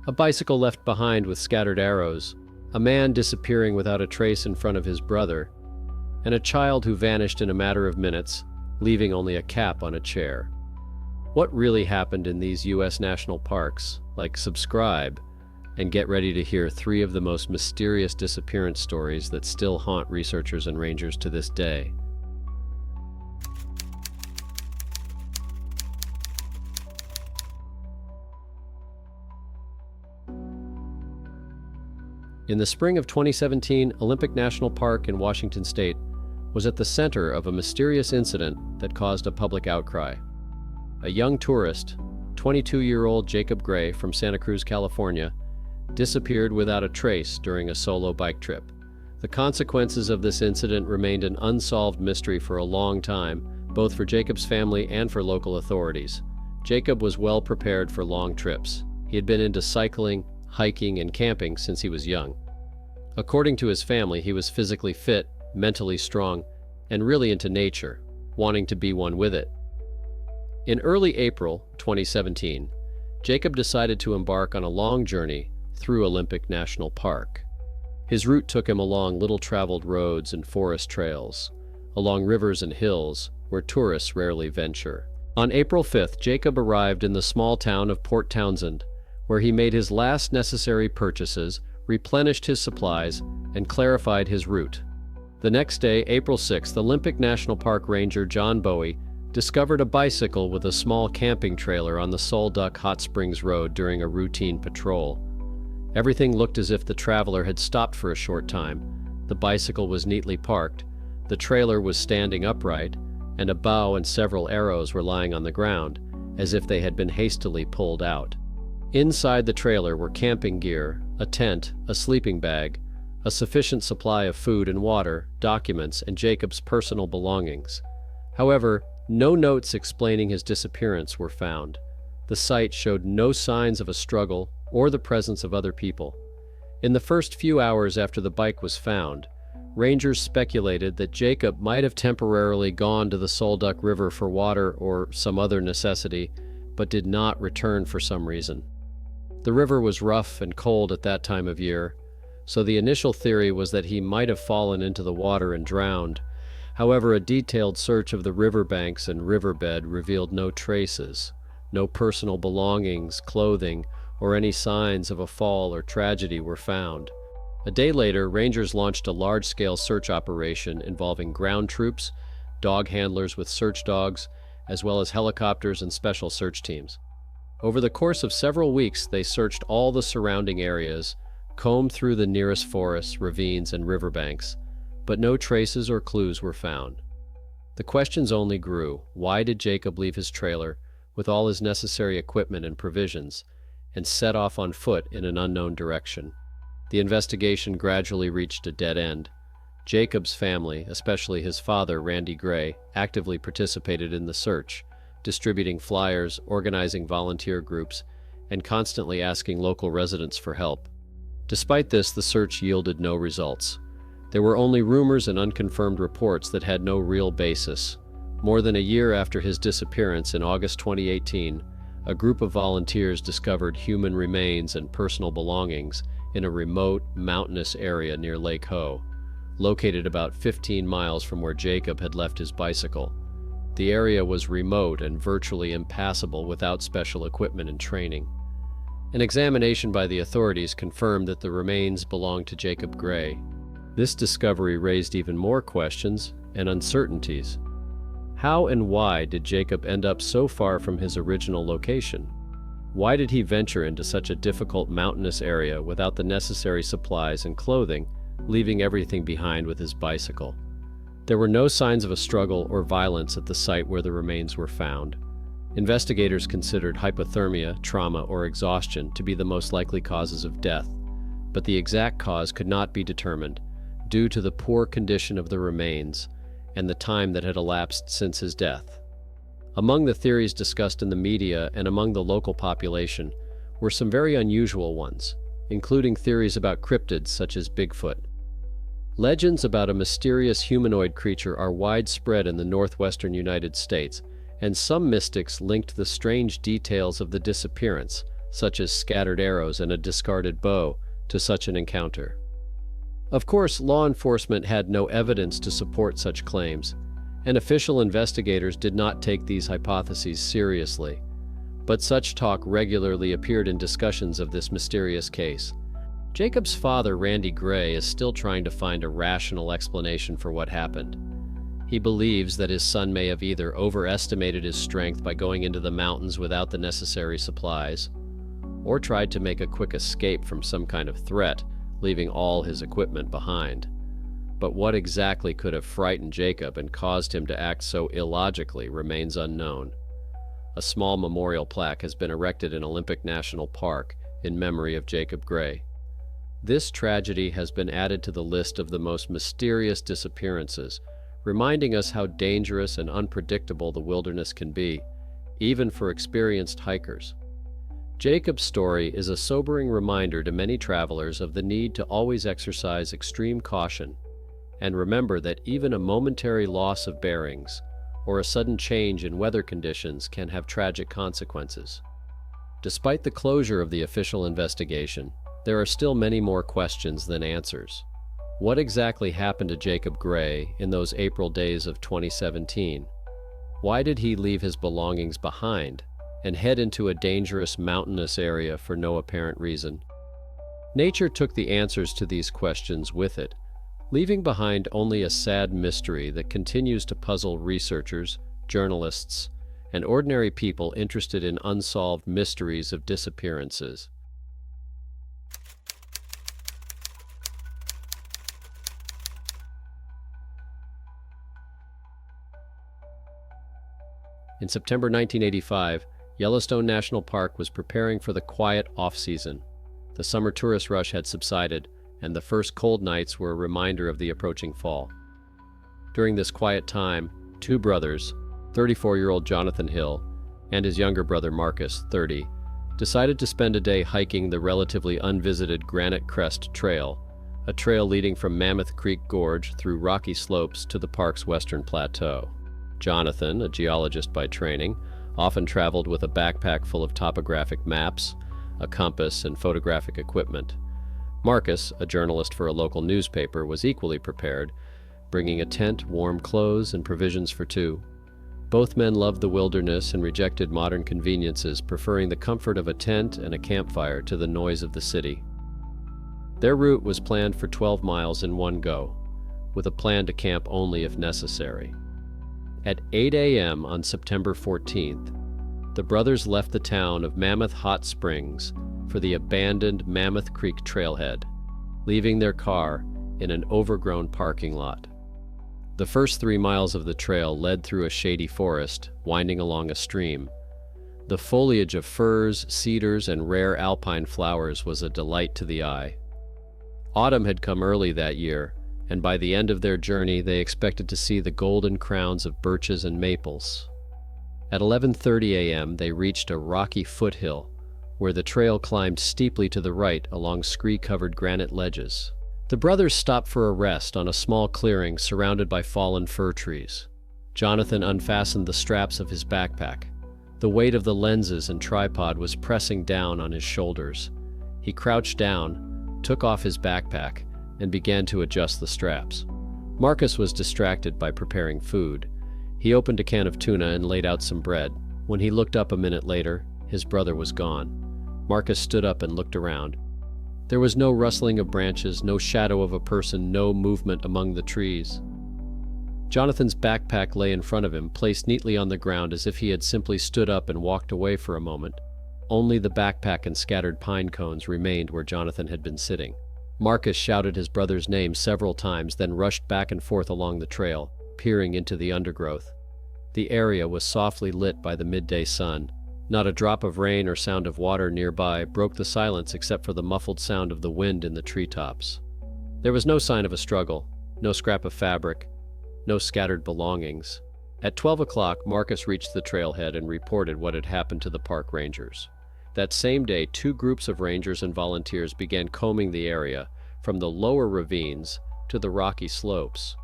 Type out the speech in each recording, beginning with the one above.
A bicycle left behind with scattered arrows, a man disappearing without a trace in front of his brother, and a child who vanished in a matter of minutes, leaving only a cap on a chair. What really happened in these U.S. national parks? Subscribe, and get ready to hear 3 of the most mysterious disappearance stories that still haunt researchers and rangers to this day. In the spring of 2017, Olympic National Park in Washington State was at the center of a mysterious incident that caused a public outcry. A young tourist, 22-year-old Jacob Gray from Santa Cruz, California, disappeared without a trace during a solo bike trip. The consequences of this incident remained an unsolved mystery for a long time, both for Jacob's family and for local authorities. Jacob was well prepared for long trips. He had been into cycling, hiking, and camping since he was young. According to his family, he was physically fit, mentally strong, and really into nature, wanting to be one with it. In early April 2017, Jacob decided to embark on a long journey through Olympic National Park. His route took him along little-traveled roads and forest trails, along rivers and hills where tourists rarely venture. On April 5th, Jacob arrived in the small town of Port Townsend, where he made his last necessary purchases, replenished his supplies, and clarified his route. The next day, April 6th, Olympic National Park Ranger John Bowie discovered a bicycle with a small camping trailer on the Solduck Hot Springs Road during a routine patrol. Everything looked as if the traveler had stopped for a short time. The bicycle was neatly parked, the trailer was standing upright, and a bow and several arrows were lying on the ground, as if they had been hastily pulled out. Inside the trailer were camping gear, a tent, a sleeping bag, a sufficient supply of food and water, documents, and Jacob's personal belongings. However, no notes explaining his disappearance were found. The site showed no signs of a struggle or the presence of other people. In the first few hours after the bike was found, rangers speculated that Jacob might have temporarily gone to the Solduck River for water or some other necessity, but did not return for some reason. The river was rough and cold at that time of year, so the initial theory was that he might have fallen into the water and drowned. However, a detailed search of the riverbanks and riverbed revealed no traces, no personal belongings, clothing, or any signs of a fall or tragedy were found. A day later, rangers launched a large-scale search operation involving ground troops, dog handlers with search dogs, as well as helicopters and special search teams. Over the course of several weeks, they searched all the surrounding areas, combed through the nearest forests, ravines, and riverbanks, but no traces or clues were found. The questions only grew. Why did Jacob leave his trailer with all his necessary equipment and provisions and set off on foot in an unknown direction? The investigation gradually reached a dead end. Jacob's family, especially his father, Randy Gray, actively participated in the search, distributing flyers, organizing volunteer groups, and constantly asking local residents for help. Despite this, the search yielded no results. There were only rumors and unconfirmed reports that had no real basis. More than a year after his disappearance in August 2018, a group of volunteers discovered human remains and personal belongings in a remote, mountainous area near Lake Ho, located about 15 miles from where Jacob had left his bicycle. The area was remote and virtually impassable without special equipment and training. An examination by the authorities confirmed that the remains belonged to Jacob Gray. This discovery raised even more questions and uncertainties. How and why did Jacob end up so far from his original location? Why did he venture into such a difficult mountainous area without the necessary supplies and clothing, leaving everything behind with his bicycle? There were no signs of a struggle or violence at the site where the remains were found. Investigators considered hypothermia, trauma, or exhaustion to be the most likely causes of death, but the exact cause could not be determined due to the poor condition of the remains and the time that had elapsed since his death. Among the theories discussed in the media and among the local population were some very unusual ones, including theories about cryptids such as Bigfoot. Legends about a mysterious humanoid creature are widespread in the northwestern United States, and some mystics linked the strange details of the disappearance, such as scattered arrows and a discarded bow, to such an encounter. Of course, law enforcement had no evidence to support such claims, and official investigators did not take these hypotheses seriously. But such talk regularly appeared in discussions of this mysterious case. Jacob's father, Randy Gray, is still trying to find a rational explanation for what happened. He believes that his son may have either overestimated his strength by going into the mountains without the necessary supplies, or tried to make a quick escape from some kind of threat, leaving all his equipment behind. But what exactly could have frightened Jacob and caused him to act so illogically remains unknown. A small memorial plaque has been erected in Olympic National Park in memory of Jacob Gray. This tragedy has been added to the list of the most mysterious disappearances, reminding us how dangerous and unpredictable the wilderness can be, even for experienced hikers. Jacob's story is a sobering reminder to many travelers of the need to always exercise extreme caution, and remember that even a momentary loss of bearings or a sudden change in weather conditions can have tragic consequences. Despite the closure of the official investigation, there are still many more questions than answers. What exactly happened to Jacob Gray in those April days of 2017? Why did he leave his belongings behind and head into a dangerous mountainous area for no apparent reason? Nature took the answers to these questions with it, leaving behind only a sad mystery that continues to puzzle researchers, journalists, and ordinary people interested in unsolved mysteries of disappearances. In September 1985, Yellowstone National Park was preparing for the quiet off-season. The summer tourist rush had subsided, and the first cold nights were a reminder of the approaching fall. During this quiet time, two brothers, 34-year-old Jonathan Hill and his younger brother Marcus, 30, decided to spend a day hiking the relatively unvisited Granite Crest Trail, a trail leading from Mammoth Creek Gorge through rocky slopes to the park's western plateau. Jonathan, a geologist by training, often traveled with a backpack full of topographic maps, a compass, and photographic equipment. Marcus, a journalist for a local newspaper, was equally prepared, bringing a tent, warm clothes, and provisions for two. Both men loved the wilderness and rejected modern conveniences, preferring the comfort of a tent and a campfire to the noise of the city. Their route was planned for 12 miles in one go, with a plan to camp only if necessary. At 8 a.m. on September 14th, the brothers left the town of Mammoth Hot Springs for the abandoned Mammoth Creek trailhead, leaving their car in an overgrown parking lot. The first 3 miles of the trail led through a shady forest, winding along a stream. The foliage of firs, cedars, and rare alpine flowers was a delight to the eye. Autumn had come early that year, and by the end of their journey they expected to see the golden crowns of birches and maples. At 11:30 a.m. they reached a rocky foothill, where the trail climbed steeply to the right along scree-covered granite ledges. The brothers stopped for a rest on a small clearing surrounded by fallen fir trees. Jonathan unfastened the straps of his backpack. The weight of the lenses and tripod was pressing down on his shoulders. He crouched down, took off his backpack, and began to adjust the straps. Marcus was distracted by preparing food. He opened a can of tuna and laid out some bread. When he looked up a minute later, his brother was gone. Marcus stood up and looked around. There was no rustling of branches, no shadow of a person, no movement among the trees. Jonathan's backpack lay in front of him, placed neatly on the ground as if he had simply stood up and walked away for a moment. Only the backpack and scattered pine cones remained where Jonathan had been sitting. Marcus shouted his brother's name several times, then rushed back and forth along the trail, peering into the undergrowth. The area was softly lit by the midday sun. Not a drop of rain or sound of water nearby broke the silence except for the muffled sound of the wind in the treetops. There was no sign of a struggle, no scrap of fabric, no scattered belongings. At 12 o'clock, Marcus reached the trailhead and reported what had happened to the park rangers. That same day, 2 groups of rangers and volunteers began combing the area, from the lower ravines to the rocky slopes.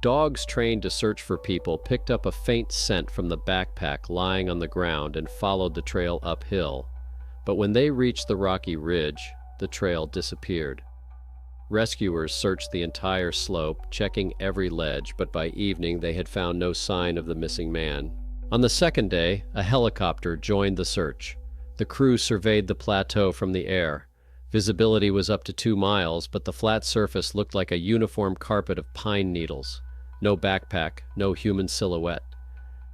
Dogs trained to search for people picked up a faint scent from the backpack lying on the ground and followed the trail uphill. But when they reached the rocky ridge, the trail disappeared. Rescuers searched the entire slope, checking every ledge, but by evening they had found no sign of the missing man. On the second day, a helicopter joined the search. The crew surveyed the plateau from the air. Visibility was up to 2 miles, but the flat surface looked like a uniform carpet of pine needles. No backpack, no human silhouette.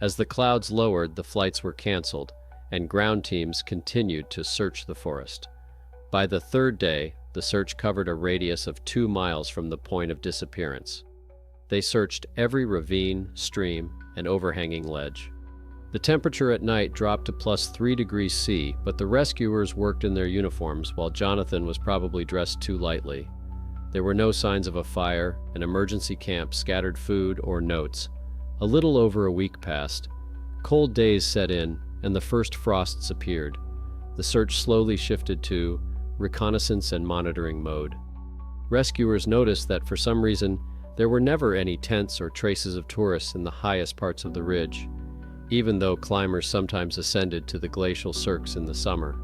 As the clouds lowered, the flights were canceled, and ground teams continued to search the forest. By the third day, the search covered a radius of 2 miles from the point of disappearance. They searched every ravine, stream, and overhanging ledge. The temperature at night dropped to +3 degrees C, but the rescuers worked in their uniforms while Jonathan was probably dressed too lightly. There were no signs of a fire, an emergency camp scattered food or notes. A little over a week passed. Cold days set in, and the first frosts appeared. The search slowly shifted to reconnaissance and monitoring mode. Rescuers noticed that for some reason, there were never any tents or traces of tourists in the highest parts of the ridge, even though climbers sometimes ascended to the glacial cirques in the summer.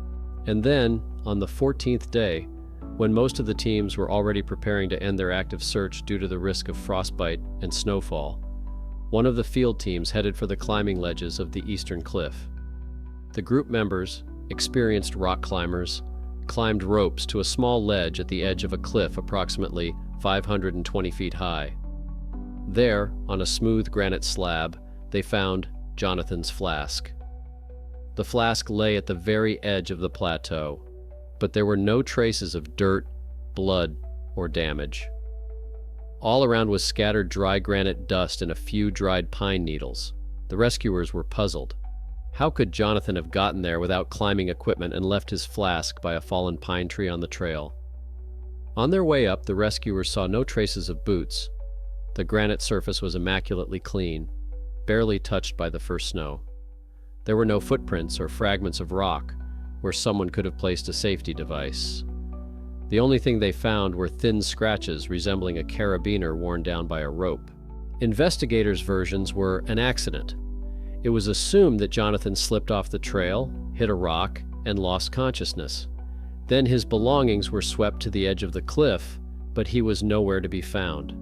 And then, on the 14th day, when most of the teams were already preparing to end their active search due to the risk of frostbite and snowfall, one of the field teams headed for the climbing ledges of the eastern cliff. The group members, experienced rock climbers, climbed ropes to a small ledge at the edge of a cliff approximately 520 feet high. There, on a smooth granite slab, they found Jonathan's flask. The flask lay at the very edge of the plateau, but there were no traces of dirt, blood, or damage. All around was scattered dry granite dust and a few dried pine needles. The rescuers were puzzled. How could Jonathan have gotten there without climbing equipment and left his flask by a fallen pine tree on the trail? On their way up, the rescuers saw no traces of boots. The granite surface was immaculately clean, barely touched by the first snow. There were no footprints or fragments of rock where someone could have placed a safety device. The only thing they found were thin scratches resembling a carabiner worn down by a rope. Investigators' versions were an accident. It was assumed that Jonathan slipped off the trail, hit a rock, and lost consciousness. Then his belongings were swept to the edge of the cliff, but he was nowhere to be found.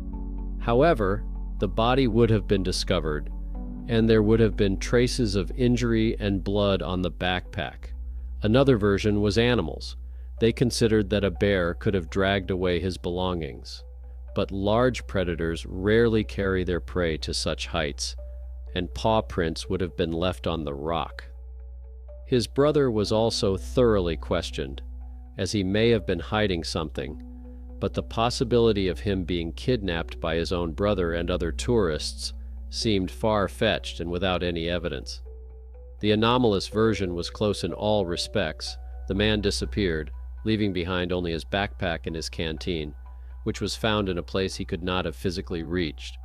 However, the body would have been discovered, and there would have been traces of injury and blood on the backpack. Another version was animals. They considered that a bear could have dragged away his belongings. But large predators rarely carry their prey to such heights, and paw prints would have been left on the rock. His brother was also thoroughly questioned, as he may have been hiding something, but the possibility of him being kidnapped by his own brother and other tourists seemed far-fetched and without any evidence. The anomalous version was close in all respects. The man disappeared, leaving behind only his backpack and his canteen, which was found in a place he could not have physically reached.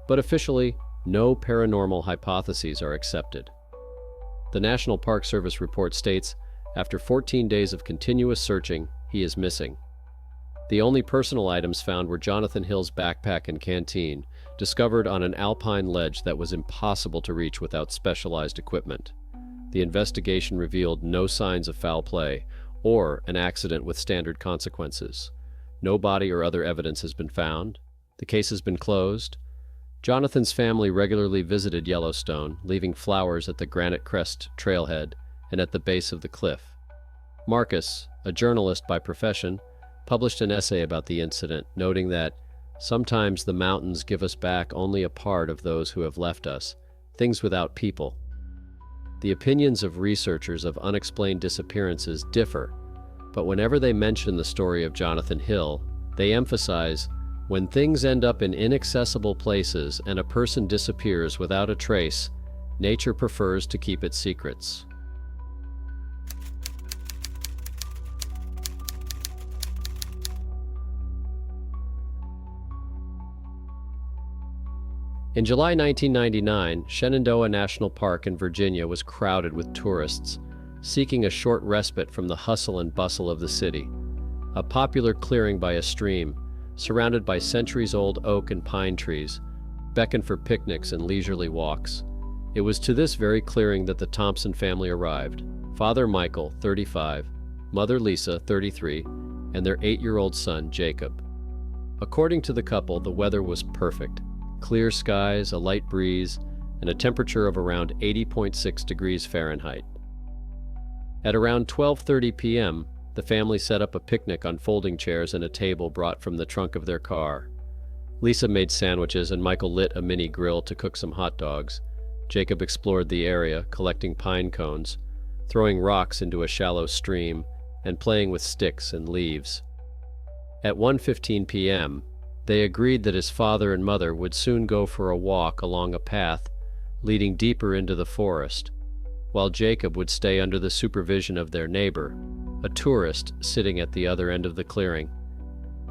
But officially, no paranormal hypotheses are accepted. The National Park Service report states, after 14 days of continuous searching, he is missing. The only personal items found were Jonathan Hill's backpack and canteen, discovered on an alpine ledge that was impossible to reach without specialized equipment. The investigation revealed no signs of foul play or an accident with standard consequences. No body or other evidence has been found. The case has been closed. Jonathan's family regularly visited Yellowstone, leaving flowers at the Granite Crest trailhead and at the base of the cliff. Marcus, a journalist by profession, published an essay about the incident, noting that sometimes the mountains give us back only a part of those who have left us, things without people. The opinions of researchers of unexplained disappearances differ, but whenever they mention the story of Jonathan Hill, they emphasize, when things end up in inaccessible places and a person disappears without a trace, nature prefers to keep its secrets. In July 1999, Shenandoah National Park in Virginia was crowded with tourists, seeking a short respite from the hustle and bustle of the city. A popular clearing by a stream, surrounded by centuries-old oak and pine trees, beckoned for picnics and leisurely walks. It was to this very clearing that the Thompson family arrived, Father Michael, 35, Mother Lisa, 33, and their 8-year-old son, Jacob. According to the couple, the weather was perfect. Clear skies, a light breeze, and a temperature of around 80.6 degrees Fahrenheit. At around 12:30 p.m., the family set up a picnic on folding chairs and a table brought from the trunk of their car. Lisa made sandwiches and Michael lit a mini grill to cook some hot dogs. Jacob explored the area, collecting pine cones, throwing rocks into a shallow stream, and playing with sticks and leaves. At 1:15 p.m., they agreed that his father and mother would soon go for a walk along a path leading deeper into the forest, while Jacob would stay under the supervision of their neighbor, a tourist sitting at the other end of the clearing.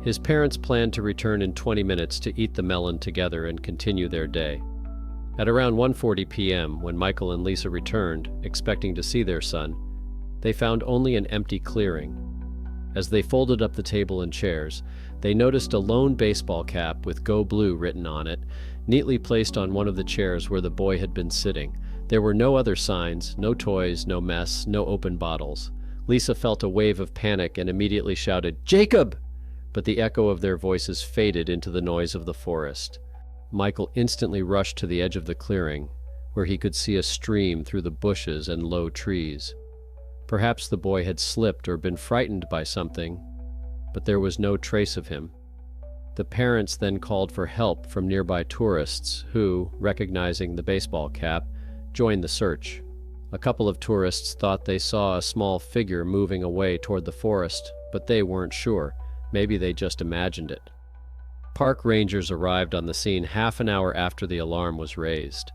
His parents planned to return in 20 minutes to eat the melon together and continue their day. At around 1:40 p.m., when Michael and Lisa returned, expecting to see their son, they found only an empty clearing. As they folded up the table and chairs, they noticed a lone baseball cap with "Go Blue" written on it, neatly placed on one of the chairs where the boy had been sitting. There were no other signs, no toys, no mess, no open bottles. Lisa felt a wave of panic and immediately shouted, "Jacob!" But the echo of their voices faded into the noise of the forest. Michael instantly rushed to the edge of the clearing, where he could see a stream through the bushes and low trees. Perhaps the boy had slipped or been frightened by something, but there was no trace of him. The parents then called for help from nearby tourists who, recognizing the baseball cap, joined the search. A couple of tourists thought they saw a small figure moving away toward the forest, but they weren't sure. Maybe they just imagined it. Park rangers arrived on the scene half an hour after the alarm was raised.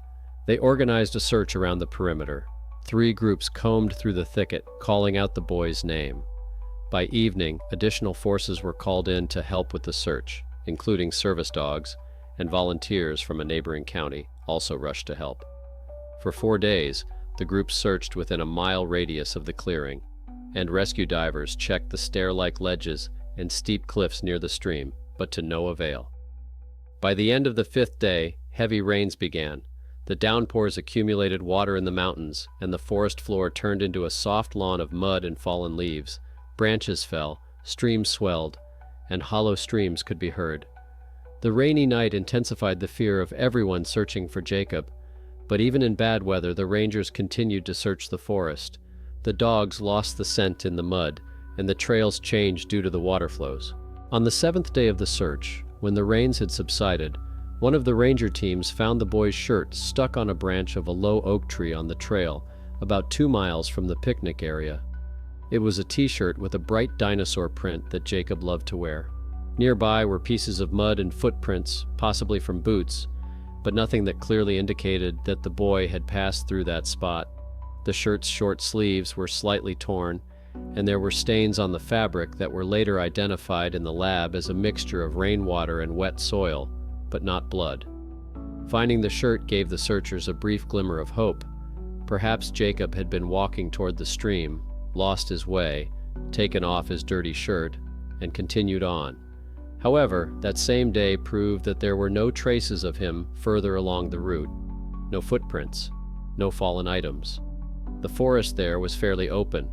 They organized a search around the perimeter. 3 groups combed through the thicket, calling out the boy's name. By evening, additional forces were called in to help with the search, including service dogs, and volunteers from a neighboring county also rushed to help. For 4 days, the group searched within a mile radius of the clearing, and rescue divers checked the stair-like ledges and steep cliffs near the stream, but to no avail. By the end of the 5th day, heavy rains began. The downpours accumulated water in the mountains, and the forest floor turned into a soft lawn of mud and fallen leaves. Branches fell, streams swelled, and hollow screams could be heard. The rainy night intensified the fear of everyone searching for Jacob, but even in bad weather, the rangers continued to search the forest. The dogs lost the scent in the mud, and the trails changed due to the water flows. On the 7th day of the search, when the rains had subsided, one of the ranger teams found the boy's shirt stuck on a branch of a low oak tree on the trail, about 2 miles from the picnic area. It was a t-shirt with a bright dinosaur print that Jacob loved to wear. Nearby were pieces of mud and footprints, possibly from boots, but nothing that clearly indicated that the boy had passed through that spot. The shirt's short sleeves were slightly torn, and there were stains on the fabric that were later identified in the lab as a mixture of rainwater and wet soil, but not blood. Finding the shirt gave the searchers a brief glimmer of hope. Perhaps Jacob had been walking toward the stream, lost his way, taken off his dirty shirt, and continued on. However, that same day proved that there were no traces of him further along the route. No footprints, no fallen items. The forest there was fairly open,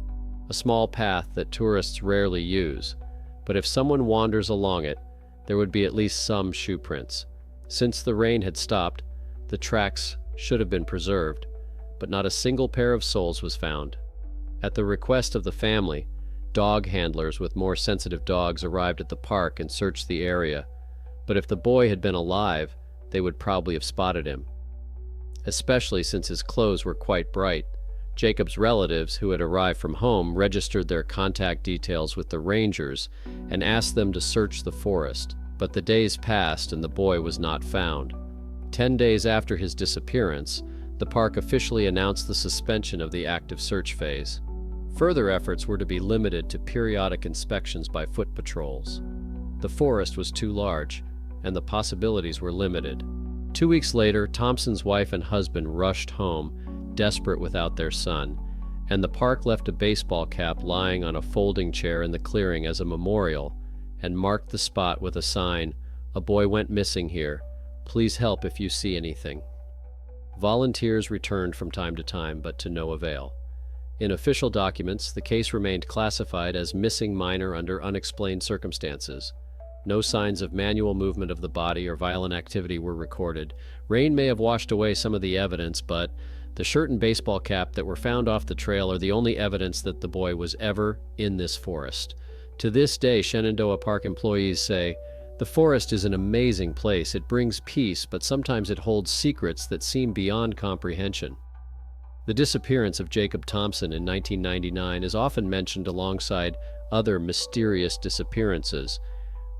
a small path that tourists rarely use, but if someone wanders along it, there would be at least some shoe prints. Since the rain had stopped, the tracks should have been preserved, but not a single pair of soles was found. At the request of the family, dog handlers with more sensitive dogs arrived at the park and searched the area, but if the boy had been alive, they would probably have spotted him, especially since his clothes were quite bright. Jacob's relatives, who had arrived from home, registered their contact details with the rangers and asked them to search the forest, but the days passed and the boy was not found. 10 days after his disappearance, the park officially announced the suspension of the active search phase. Further efforts were to be limited to periodic inspections by foot patrols. The forest was too large, and the possibilities were limited. 2 weeks later, Thompson's wife and husband rushed home, desperate without their son, and the park left a baseball cap lying on a folding chair in the clearing as a memorial, and marked the spot with a sign, "A boy went missing here. Please help if you see anything." Volunteers returned from time to time, but to no avail. In official documents, the case remained classified as missing minor under unexplained circumstances. No signs of manual movement of the body or violent activity were recorded. Rain may have washed away some of the evidence, but the shirt and baseball cap that were found off the trail are the only evidence that the boy was ever in this forest. To this day, Shenandoah Park employees say, "The forest is an amazing place. It brings peace, but sometimes it holds secrets that seem beyond comprehension." The disappearance of Jacob Thompson in 1999 is often mentioned alongside other mysterious disappearances,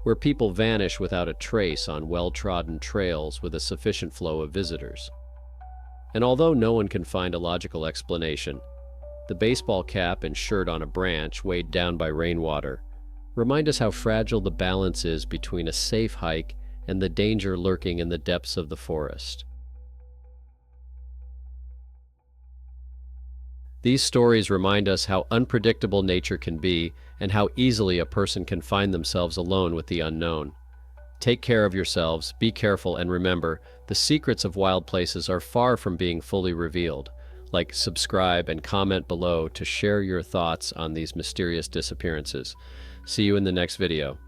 where people vanish without a trace on well-trodden trails with a sufficient flow of visitors. And although no one can find a logical explanation, the baseball cap and shirt on a branch weighed down by rainwater remind us how fragile the balance is between a safe hike and the danger lurking in the depths of the forest. These stories remind us how unpredictable nature can be and how easily a person can find themselves alone with the unknown. Take care of yourselves, be careful, and remember, the secrets of wild places are far from being fully revealed. Like, subscribe, and comment below to share your thoughts on these mysterious disappearances. See you in the next video.